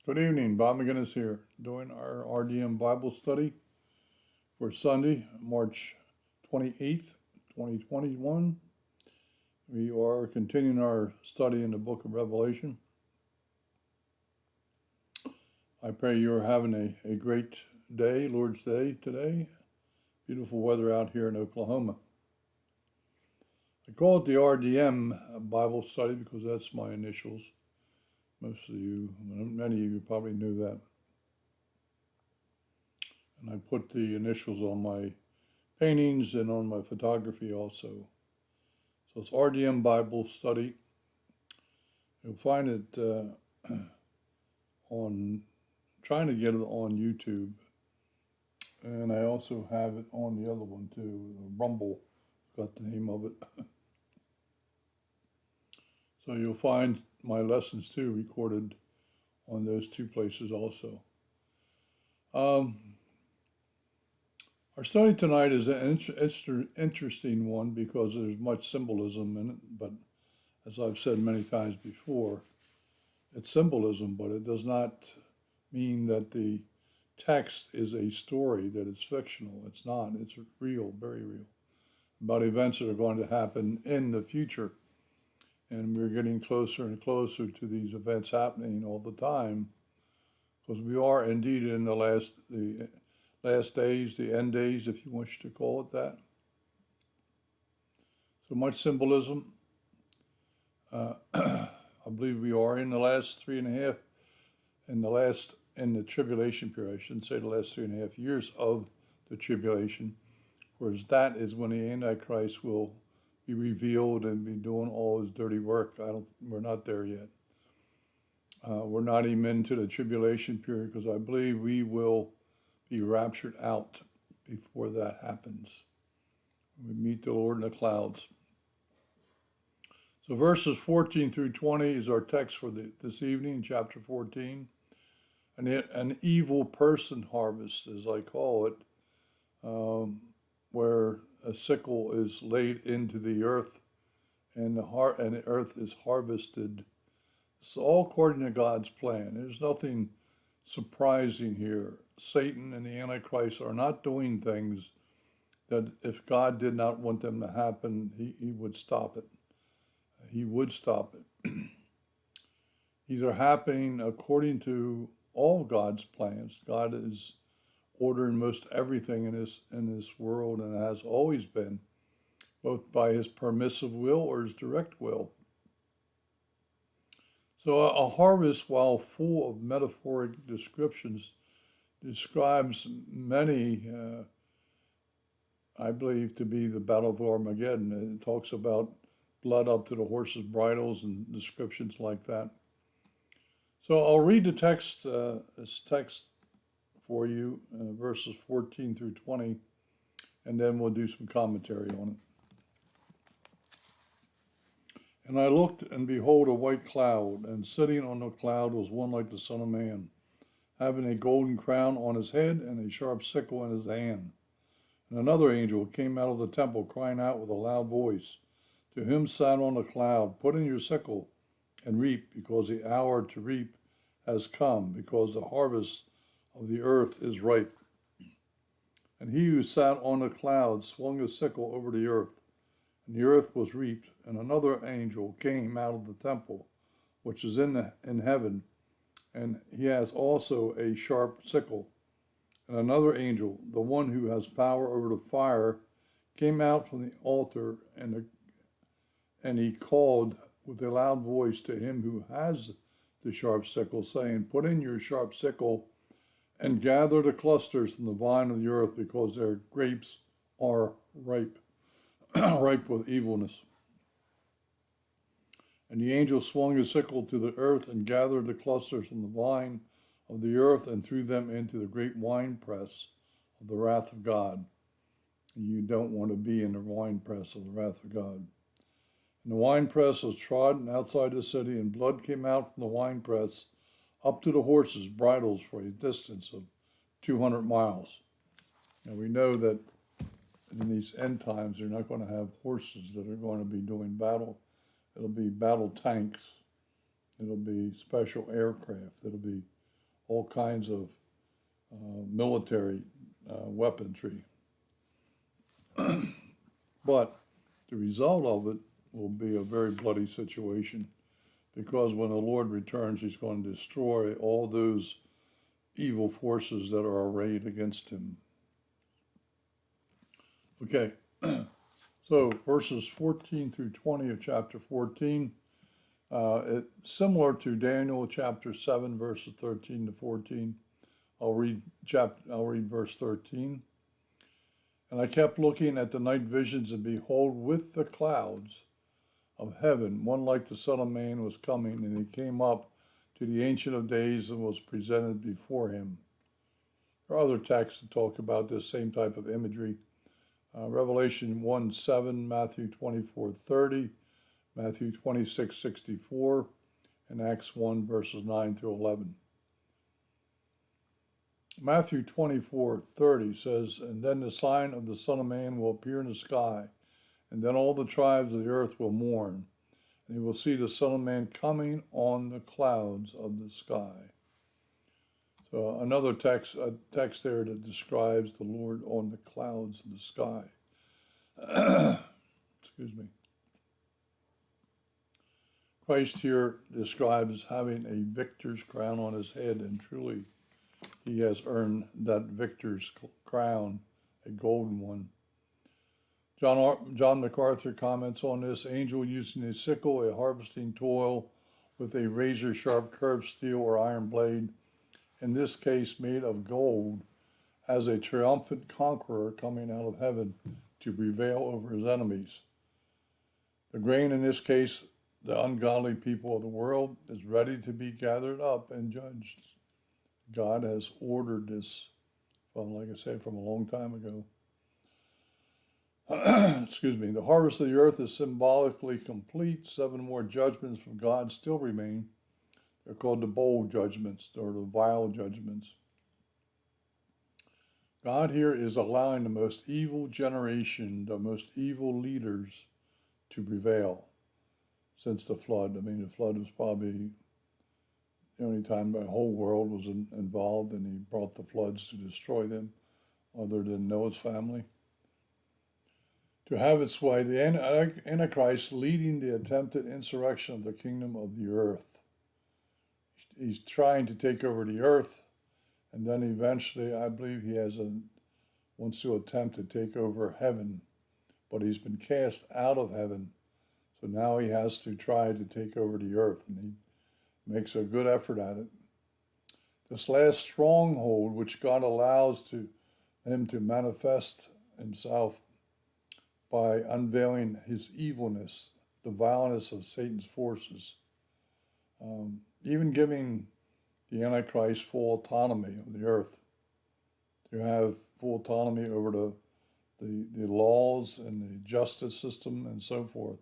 Good evening, Bob McGinnis here, doing our RDM Bible study for Sunday, March 28th, 2021. We are continuing our study in the book of Revelation. I pray you're having a great day, Lord's Day today. Beautiful weather out here in Oklahoma. I call it the RDM Bible study because that's my initials. Most of you, many of you probably knew that. And I put the initials on my paintings and on my photography also. So it's RDM Bible Study. You'll find it trying to get it on YouTube. And I also have it on the other one too, Rumble, got the name of it. So you'll find my lessons too recorded on those two places also. Our study tonight is an interesting one because there's much symbolism in it, but as I've said many times before, it's symbolism, but it does not mean that the text is a story, that it's fictional. It's not. It's real, very real, about events that are going to happen in the future. And we're getting closer and closer to these events happening all the time, because we are indeed in the last days, the end days, if you wish to call it that. So much symbolism. I believe we are in the last in the tribulation period. I shouldn't say the last 3.5 years of the tribulation, whereas that is when the Antichrist will be revealed and be doing all his dirty work. We're not there yet. We're not even into the tribulation period because I believe we will be raptured out before that happens. We meet the Lord in the clouds. So verses 14 through 20 is our text for this evening, chapter 14. An evil person harvest, as I call it, where a sickle is laid into the earth and the earth is harvested. It's all according to God's plan. There's nothing surprising here. Satan and the Antichrist are not doing things that if God did not want them to happen, he would stop it. He would stop it. These are happening according to all God's plans. God is ordering most everything in this world, and has always been, both by his permissive will or his direct will. So a harvest, while full of metaphoric descriptions, describes many, I believe, to be the Battle of Armageddon. It talks about blood up to the horses' bridles and descriptions like that. So I'll read the text, this text for you, verses 14 through 20, and then we'll do some commentary on it. And I looked, and behold, a white cloud, and sitting on the cloud was one like the Son of Man, having a golden crown on his head and a sharp sickle in his hand. And another angel came out of the temple, crying out with a loud voice, to him sat on the cloud, put in your sickle and reap, because the hour to reap has come, because the harvest of the earth is ripe. And he who sat on the cloud swung a sickle over the earth, and the earth was reaped. And another angel came out of the temple, which is in heaven, and he has also a sharp sickle. And another angel, the one who has power over the fire, came out from the altar, and he called with a loud voice to him who has the sharp sickle, saying, put in your sharp sickle and gather the clusters from the vine of the earth, because their grapes are ripe, ripe with evilness. And the angel swung his sickle to the earth and gathered the clusters from the vine of the earth and threw them into the great winepress of the wrath of God. And you don't want to be in the winepress of the wrath of God. And the winepress was trodden outside the city, and blood came out from the winepress up to the horses' bridles for a distance of 200 miles. And we know that in these end times, they're not going to have horses that are going to be doing battle. It'll be battle tanks. It'll be special aircraft. It'll be all kinds of military weaponry. But the result of it will be a very bloody situation, because when the Lord returns, he's going to destroy all those evil forces that are arrayed against him. Okay, so verses 14 through 20 of chapter 14, it's similar to Daniel chapter 7, verses 13 to 14. I'll read verse 13. And I kept looking at the night visions, and behold, with the clouds of heaven, one like the Son of Man was coming, and he came up to the Ancient of Days and was presented before him. There are other texts that talk about this same type of imagery. Revelation 1:7, Matthew 24:30, Matthew 26:64, and Acts 1, verses 9 through 11. Matthew 24:30 says, and then the sign of the Son of Man will appear in the sky, and then all the tribes of the earth will mourn, and they will see the Son of Man coming on the clouds of the sky. So another text there that describes the Lord on the clouds of the sky. Excuse me. Christ here describes having a victor's crown on his head, and truly he has earned that victor's crown, a golden one. John MacArthur comments on this: angel using a sickle, a harvesting toil with a razor-sharp curved steel or iron blade, in this case made of gold, as a triumphant conqueror coming out of heaven to prevail over his enemies. The grain, in this case, the ungodly people of the world, is ready to be gathered up and judged. God has ordered this, like I said, from a long time ago. Excuse me. The harvest of the earth is symbolically complete. 7 more judgments from God still remain. They're called the bowl judgments, or the vial judgments. God here is allowing the most evil generation, the most evil leaders, to prevail since the flood. I mean, the flood was probably the only time the whole world was involved, and he brought the floods to destroy them, other than Noah's family. To have its way, the Antichrist leading the attempted insurrection of the kingdom of the earth. He's trying to take over the earth, and then eventually, I believe he wants to attempt to take over heaven, but he's been cast out of heaven, so now he has to try to take over the earth, and he makes a good effort at it. This last stronghold, which God allows him to manifest himself by unveiling his evilness, the vileness of Satan's forces, even giving the Antichrist full autonomy of the earth, to have full autonomy over the laws and the justice system and so forth.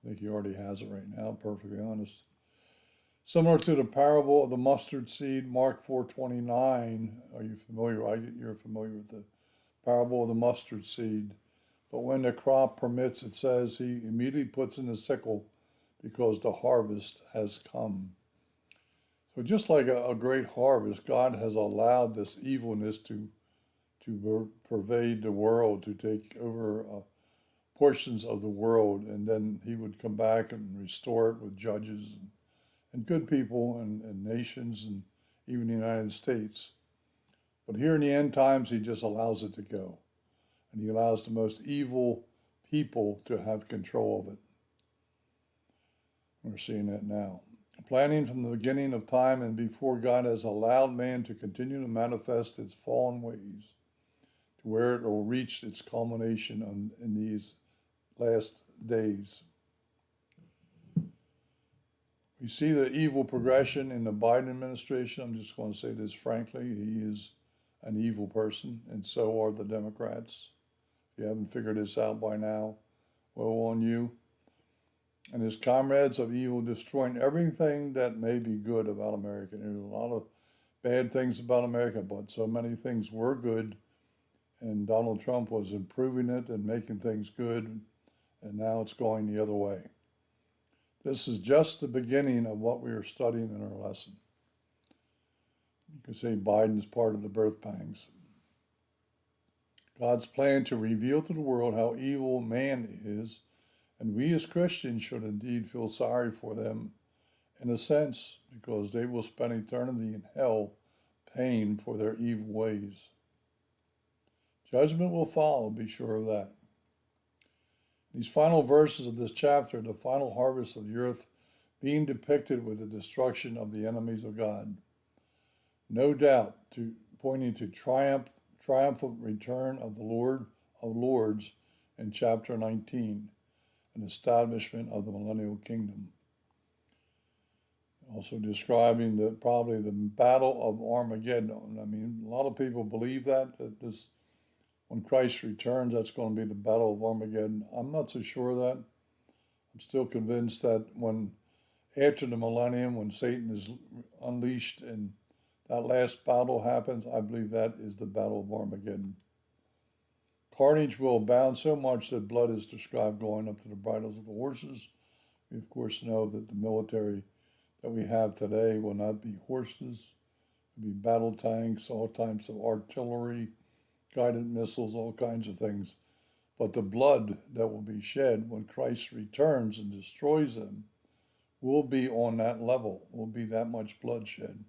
I think he already has it right now, perfectly honest. Similar to the parable of the mustard seed, Mark 4:29. Are you familiar? You're familiar with the parable of the mustard seed. But when the crop permits, it says, he immediately puts in the sickle because the harvest has come. So just like a great harvest, God has allowed this evilness to pervade the world, to take over portions of the world, and then he would come back and restore it with judges and good people and nations and even the United States. But here in the end times, he just allows it to go. And he allows the most evil people to have control of it. We're seeing that now. Planning from the beginning of time and before, God has allowed man to continue to manifest its fallen ways, to where it will reach its culmination in these last days. We see the evil progression in the Biden administration. I'm just going to say this frankly. He is an evil person, and so are the Democrats. If you haven't figured this out by now, woe on you. And his comrades of evil, destroying everything that may be good about America. There's a lot of bad things about America, but so many things were good, and Donald Trump was improving it and making things good, and now it's going the other way. This is just the beginning of what we are studying in our lesson. You could say Biden's part of the birth pangs. God's plan to reveal to the world how evil man is, and we as Christians should indeed feel sorry for them in a sense, because they will spend eternity in hell paying for their evil ways. Judgment will follow, be sure of that. These final verses of this chapter, the final harvest of the earth being depicted with the destruction of the enemies of God. No doubt pointing to triumphant return of the Lord of Lords in chapter 19, an establishment of the millennial kingdom. Also describing probably the battle of Armageddon. I mean, a lot of people believe that when Christ returns, that's going to be the battle of Armageddon. I'm not so sure of that. I'm still convinced that after the millennium, when Satan is unleashed and that last battle happens, I believe that is the battle of Armageddon. Carnage will abound so much that blood is described going up to the bridles of the horses. We, of course, know that the military that we have today will not be horses. It will be battle tanks, all types of artillery, guided missiles, all kinds of things. But the blood that will be shed when Christ returns and destroys them will be on that level, will be that much bloodshed.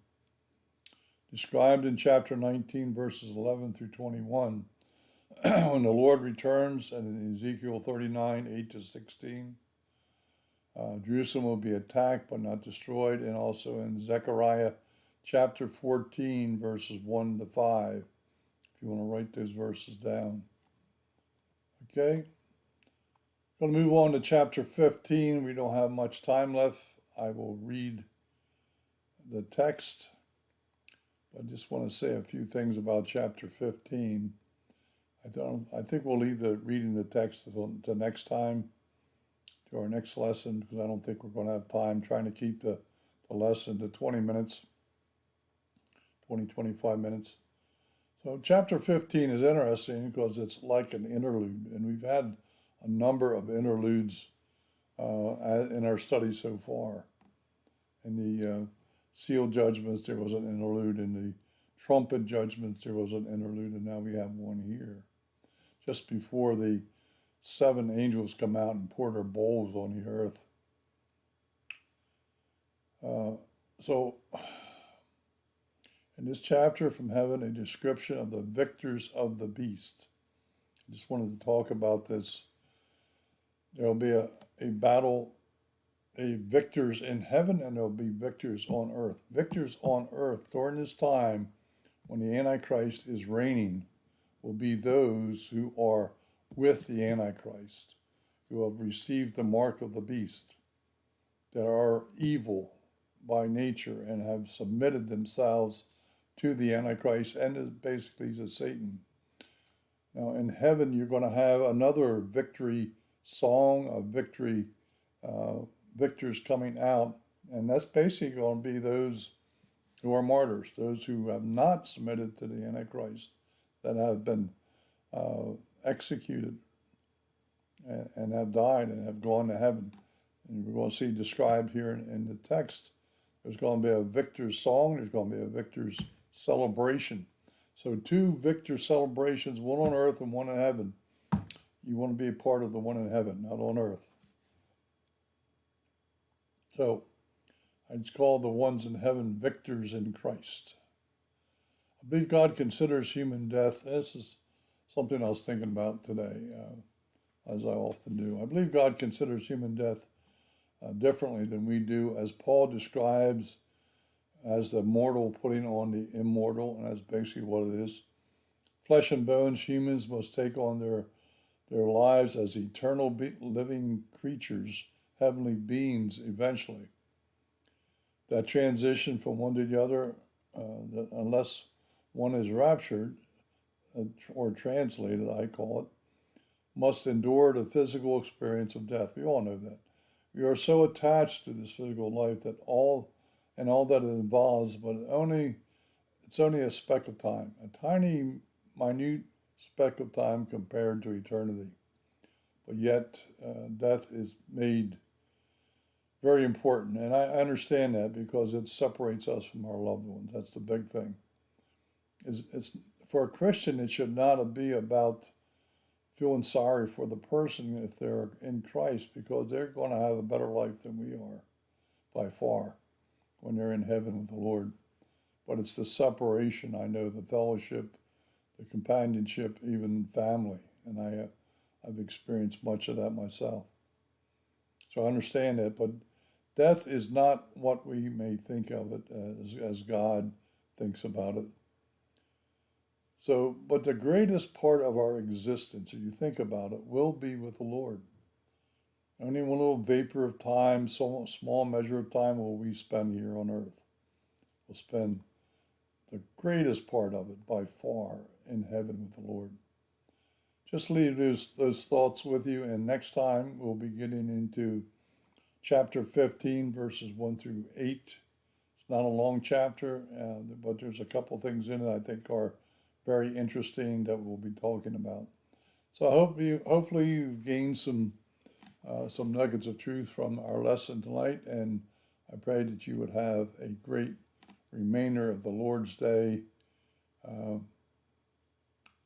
Described in chapter 19, verses 11 through 21, when the Lord returns, and in Ezekiel 39, 8 to 16, Jerusalem will be attacked but not destroyed, and also in Zechariah chapter 14, verses 1 to 5, if you want to write those verses down. Okay, going to move on to chapter 15. We don't have much time left. I will read the text. I just want to say a few things about chapter 15. I think we'll leave the reading the text to next time, to our next lesson, because I don't think we're going to have time trying to keep the lesson to 20 minutes, 25 minutes. So chapter 15 is interesting because it's like an interlude, and we've had a number of interludes in our study so far. In the seal judgments, there was an interlude. In the trumpet judgments, there was an interlude, and now we have one here. Just before the 7 angels come out and pour their bowls on the earth. So, in this chapter from heaven, a description of the victors of the beast. I just wanted to talk about this. There will be a battle, victors in heaven, and there will be victors on earth. Victors on earth during this time when the Antichrist is reigning will be those who are with the Antichrist, who have received the mark of the beast, that are evil by nature and have submitted themselves to the Antichrist and basically to Satan. Now in heaven, you're going to have another victory song of victory, victors coming out, and that's basically going to be those who are martyrs, those who have not submitted to the Antichrist, that have been executed and have died and have gone to heaven. And we're going to see described here in the text. There's going to be a victor's song. There's going to be a victor's celebration. So 2 victor celebrations, one on earth and one in heaven. You want to be a part of the one in heaven, not on earth. So I'd call the ones in heaven victors in Christ. I believe God considers human death. This is something I was thinking about today, as I often do. I believe God considers human death differently than we do, as Paul describes as the mortal putting on the immortal, and that's basically what it is. Flesh and bones, humans must take on their lives as eternal living creatures, heavenly beings eventually. That transition from one to the other, unless one is raptured, or translated, I call it, must endure the physical experience of death. We all know that. We are so attached to this physical life that all that it involves, but it's only a speck of time, a tiny, minute speck of time compared to eternity. But yet, death is made very important. And I understand that because it separates us from our loved ones. That's the big thing. It's for a Christian, it should not be about feeling sorry for the person if they're in Christ, because they're going to have a better life than we are by far when they're in heaven with the Lord. But it's the separation, I know, the fellowship, the companionship, even family. And I've experienced much of that myself. So I understand that, but death is not what we may think of it as God thinks about it. So, but the greatest part of our existence, if you think about it, will be with the Lord. Only one little vapor of time, so small measure of time will we spend here on earth. We'll spend the greatest part of it by far in heaven with the Lord. Just leave those thoughts with you, and next time we'll be getting into chapter 15, verses 1 through 8. It's not a long chapter, but there's a couple things in it I think are very interesting that we'll be talking about. So hopefully you gained some nuggets of truth from our lesson tonight, and I pray that you would have a great remainder of the Lord's Day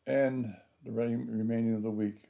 and the remaining of the week.